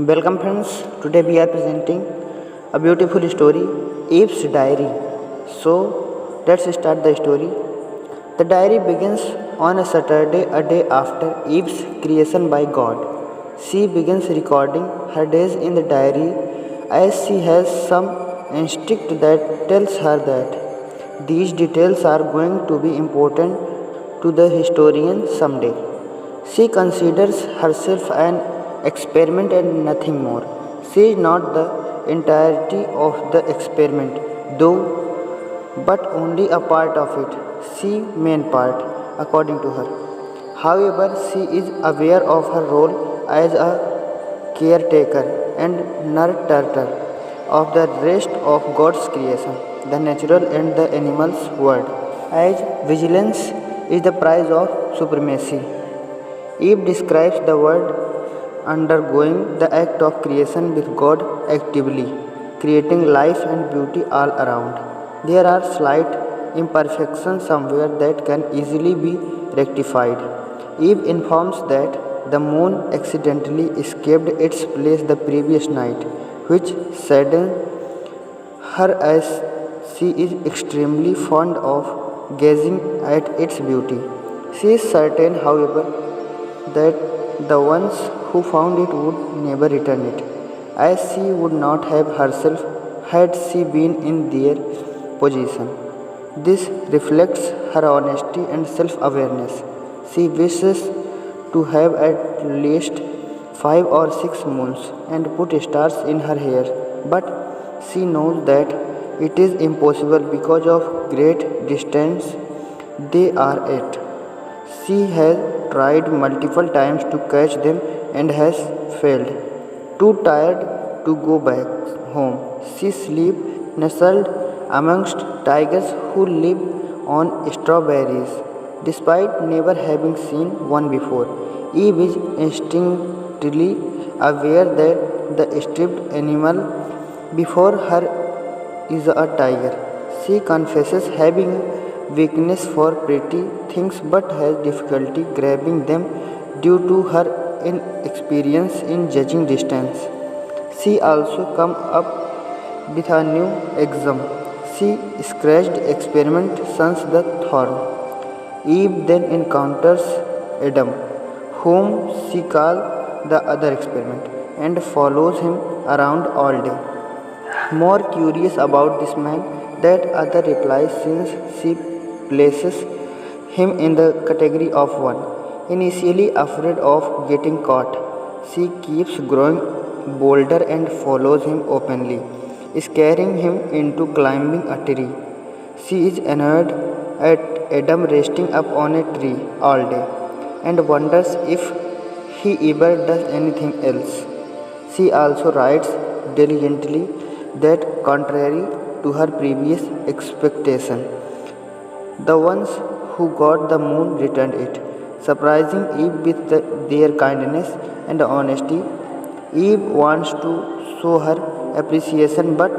Welcome friends. Today we are presenting a beautiful story, Eve's Diary. So let's start the story. The diary begins on a Saturday, a day after Eve's creation by God. She begins recording her days in the diary as she has some instinct that tells her that these details are going to be important to the historian someday. She considers herself an experiment and nothing more. She is not the entirety of the experiment, though, but only a part of it. She main part, according to her. However, she is aware of her role as a caretaker and nurturer of the rest of God's creation, the natural and the animal's world, as vigilance is the price of supremacy. Eve describes the world undergoing the act of creation with God actively creating life and beauty all around. There are slight imperfections somewhere that can easily be rectified. Eve informs that the moon accidentally escaped its place the previous night, which saddened her as she is extremely fond of gazing at its beauty. She is certain, however, that the ones who found it would never return it, as she would not have herself had she been in their position. This reflects her honesty and self awareness. She wishes to have at least 5 or 6 moons and put stars in her hair, but she knows that it is impossible because of great distance they are at. She has tried multiple times to catch them and has failed. Too tired to go back home, she sleeps nestled amongst tigers who live on strawberries. Despite never having seen one before, Eve is instinctively aware that the stripped animal before her is a tiger. She confesses having a weakness for pretty things but has difficulty grabbing them due to her inexperience in judging distance. She also comes up with a new exam. She scratched experiment since the thorn. Eve then encounters Adam, whom she calls the other experiment, and follows him around all day. More curious about this man, that other replies since she places him in the category of one. Initially afraid of getting caught, she keeps growing bolder and follows him openly, scaring him into climbing a tree. She is annoyed at Adam resting up on a tree all day and wonders if he ever does anything else. She also writes diligently that, contrary to her previous expectation, the ones who got the moon returned it, surprising Eve with their kindness and honesty. Eve wants to show her appreciation but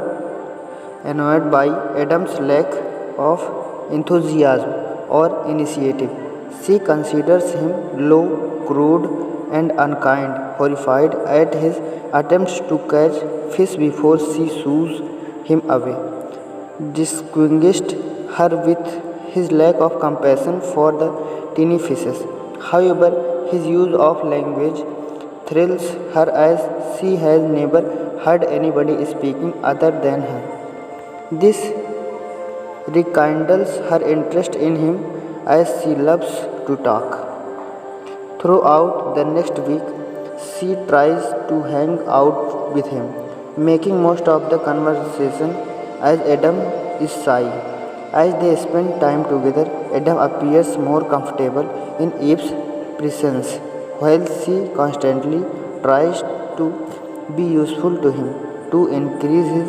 annoyed by Adam's lack of enthusiasm or initiative. She considers him low, crude, and unkind, horrified at his attempts to catch fish before she shoos him away. Distinguished her with his lack of compassion for the teeny fishes. However, his use of language thrills her as she has never heard anybody speaking other than her. This rekindles her interest in him as she loves to talk. Throughout the next week, she tries to hang out with him, making most of the conversation as Adam is shy. As they spend time together, Adam appears more comfortable in Eve's presence, while she constantly tries to be useful to him to increase his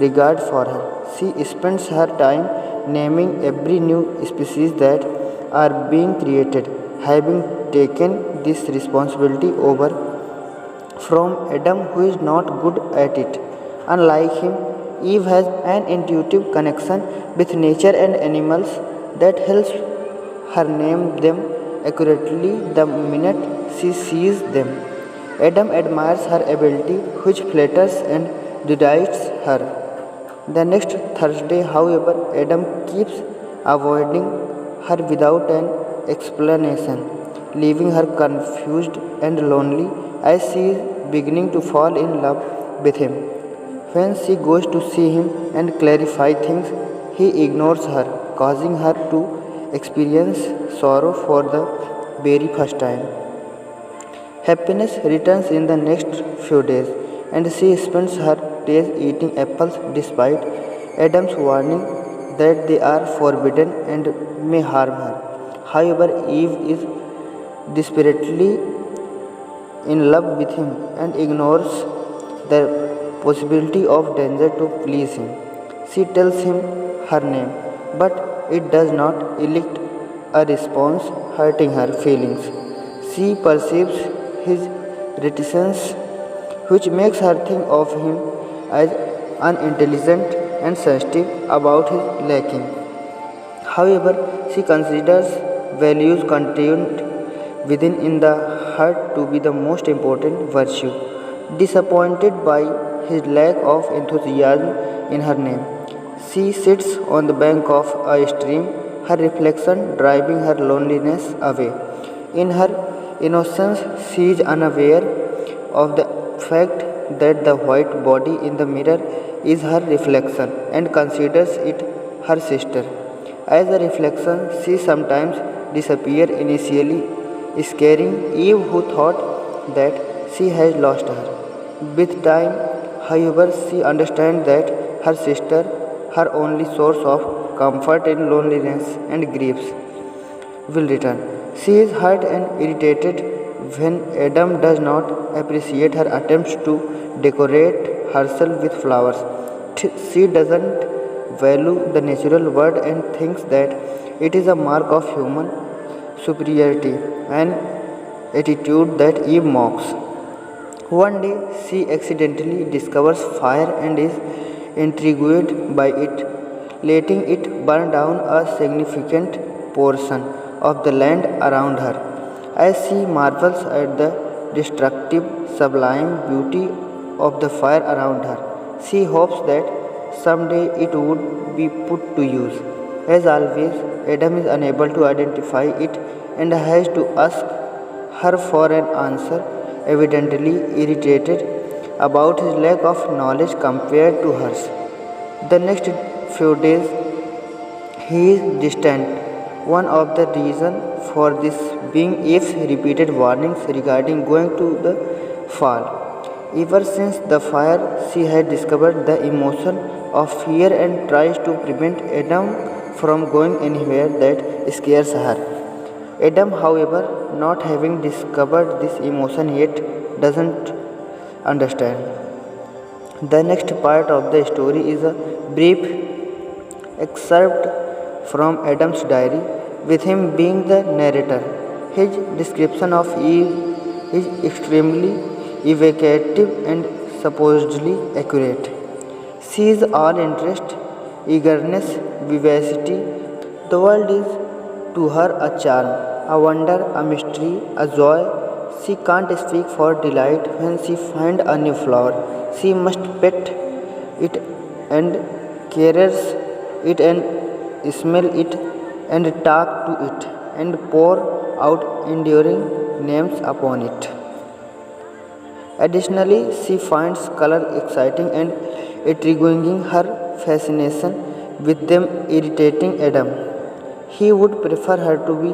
regard for her. She spends her time naming every new species that are being created, having taken this responsibility over from Adam, who is not good at it. Unlike him, Eve has an intuitive connection with nature and animals that helps her name them accurately the minute she sees them. Adam admires her ability, which flatters and delights her. The next Thursday, however, Adam keeps avoiding her without an explanation, leaving her confused and lonely as she is beginning to fall in love with him. When she goes to see him and clarify things, he ignores her, causing her to experience sorrow for the very first time. Happiness returns in the next few days, and she spends her days eating apples despite Adam's warning that they are forbidden and may harm her. However, Eve is desperately in love with him and ignores the possibility of danger to please him. She tells him her name, but it does not elicit a response, hurting her feelings. She perceives his reticence, which makes her think of him as unintelligent and sensitive about his lacking. However, she considers values contained within in the heart to be the most important virtue. Disappointed by his lack of enthusiasm in her name, she sits on the bank of a stream, her reflection driving her loneliness away. In her innocence, she is unaware of the fact that the white body in the mirror is her reflection and considers it her sister. As a reflection, she sometimes disappears initially, scaring Eve, who thought that she has lost her. With time, however, she understands that her sister, her only source of comfort in loneliness and griefs, will return. She is hurt and irritated when Adam does not appreciate her attempts to decorate herself with flowers. She doesn't value the natural world and thinks that it is a mark of human superiority, an attitude that Eve mocks. One day she accidentally discovers fire and is intrigued by it, letting it burn down a significant portion of the land around her. As she marvels at the destructive, sublime beauty of the fire around her, she hopes that someday it would be put to use. As always, Adam is unable to identify it and has to ask her for an answer, evidently irritated about his lack of knowledge compared to hers. The next few days he is distant. One of the reasons for this being Eve's repeated warnings regarding going to the fall. Ever since the fire, she had discovered the emotion of fear and tries to prevent Adam from going anywhere that scares her. Adam, however, not having discovered this emotion yet, doesn't understand. The next part of the story is a brief excerpt from Adam's diary, with him being the narrator. His description of Eve is extremely evocative and supposedly accurate. She is all interest, eagerness, vivacity. The world is to her a charm, a wonder, a mystery, a joy. She can't speak for delight when she finds a new flower. She must pet it and caress it and smell it and talk to it and pour out enduring names upon it. Additionally, she finds color exciting and intriguing, her fascination with them irritating Adam. He would prefer her to be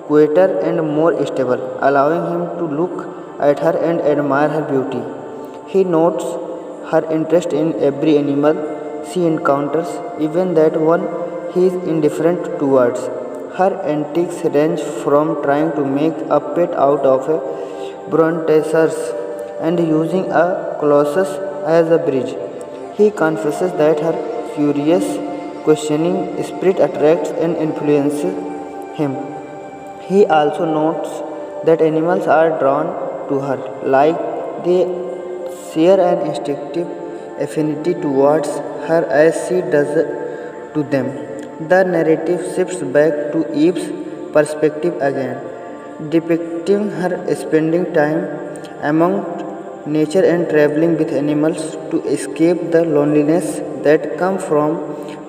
quieter and more stable, allowing him to look at her and admire her beauty. He notes her interest in every animal she encounters, even that one he is indifferent towards. Her antics range from trying to make a pet out of a brontosaurus and using a colossus as a bridge. He confesses that her curious, questioning spirit attracts and influences him. He also notes that animals are drawn to her, like they share an instinctive affinity towards her as she does to them. The narrative shifts back to Eve's perspective again, depicting her spending time among nature and traveling with animals to escape the loneliness that comes from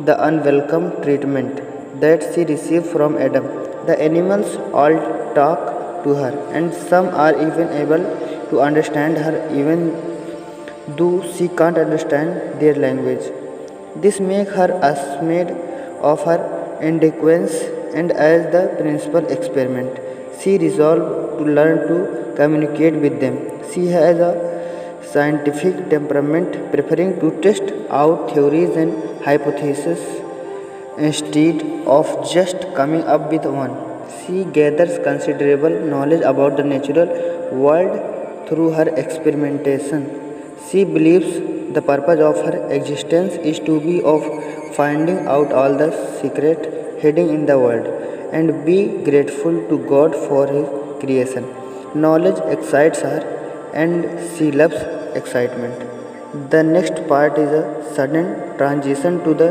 the unwelcome treatment that she received from Adam. The animals all talk to her, and some are even able to understand her even though she can't understand their language. This makes her ashamed of her inadequacy, and as the principal experiment, she resolved to learn to communicate with them. She has a scientific temperament, preferring to test out theories and hypotheses instead of just coming up with one. She gathers considerable knowledge about the natural world through her experimentation. She believes the purpose of her existence is to be of finding out all the secret hidden in the world and be grateful to God for his creation. Knowledge excites her and she loves excitement. The next part is a sudden transition to the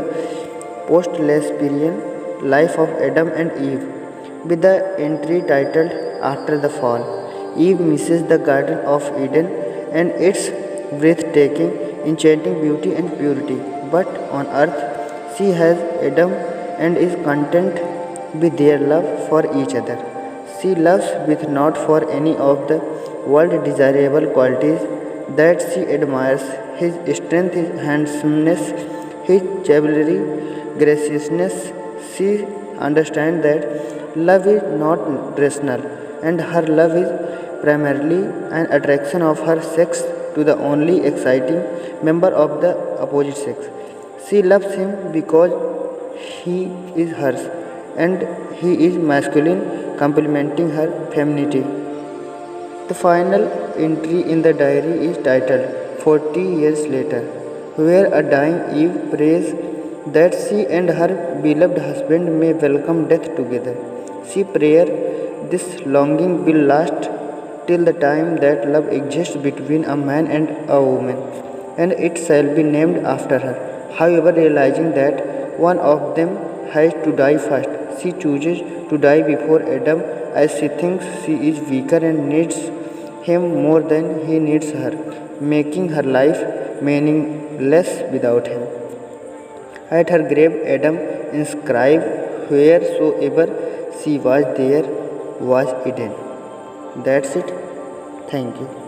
post-Lesbian life of Adam and Eve, with the entry titled After the Fall. Eve misses the Garden of Eden and its breathtaking, enchanting beauty and purity. But on earth, she has Adam and is content with their love for each other. She loves with not for any of the world desirable qualities that she admires: his strength, his handsomeness, his chivalry, graciousness. She understands that love is not rational, and her love is primarily an attraction of her sex to the only exciting member of the opposite sex. She loves him because he is hers, and he is masculine, complementing her femininity. The final entry in the diary is titled 40 Years Later, where a dying Eve prays that she and her beloved husband may welcome death together. She prays this longing will last till the time that love exists between a man and a woman, and it shall be named after her. However, realizing that one of them has to die first, she chooses to die before Adam as she thinks she is weaker and needs him more than he needs her, making her life meaningless without him. At her grave, Adam inscribed, "Wheresoever she was, there was Eden." That's it. Thank you.